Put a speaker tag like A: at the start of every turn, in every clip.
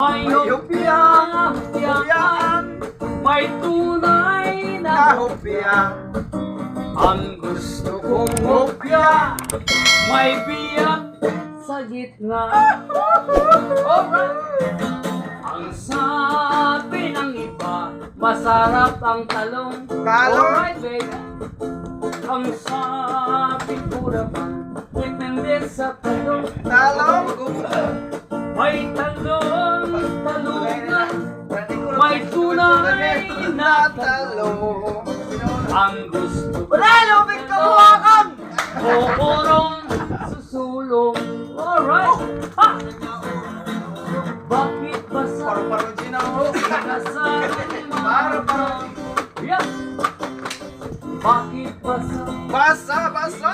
A: May hopyaan, may tunay na hopya. Ang gusto kong hopya, may biyak sa gitna. Alright! Ang sabi ng iba, masarap ang talong. Alright, baby. Ang sabi ko naman, depende sa talong. May talong, talungan, may tunay na talong. Ang gusto ko Oporong susulong. Alright! Ha! Bakit basa? Pinasarang mata. Yes! Bakit basa?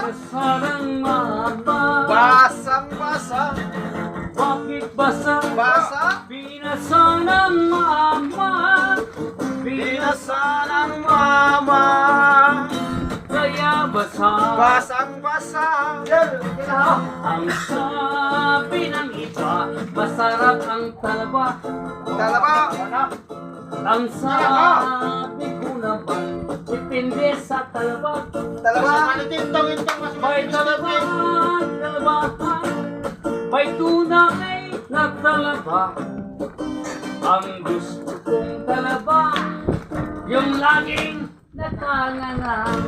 A: Pinasarang mata. Bakit basa? Binasa ng mama. Kaya basa. Ang sabi ng iba, masarap ang talaba. Ang sabi ko naman, depende sa talaba. May talaba, may tunay na talaba. Ang gusto kong talaba, yung laging nakanganang.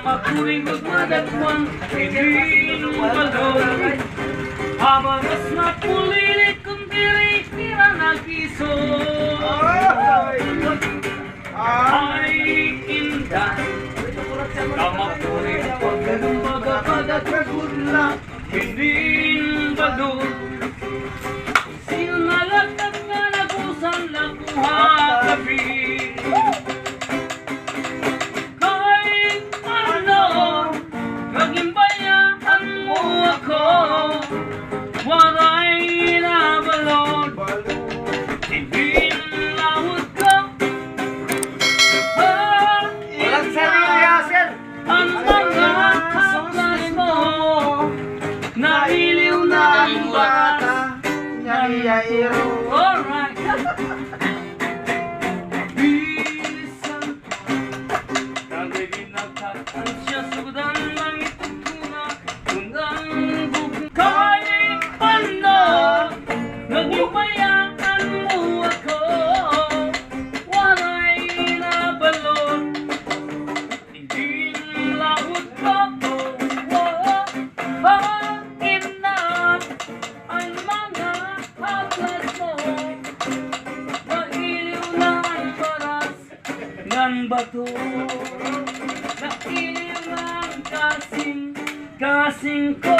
A: Aku'y magmadagmang, hindi balon. Habang mas napulilit kong tira nag-iso. Ay inday, kamapunin pag magapagagagula, hindi balon. Sinalagdag nga nagusan lang kuhagabi. Kahit ano, gagimbayaan mo ako, waray na balon. Hindi lawag ka, ang mga hablas mo, nailiw na ang bata. Alright. Bilisan kagay nagtatansya sudan lang itutuna tundang bukong kahit ano nagibayaan mo ako waray na balon hindi lawag ka bakit na ang mga hablas mo nailiw na ang paras ng bato nailiw na ang kasing ko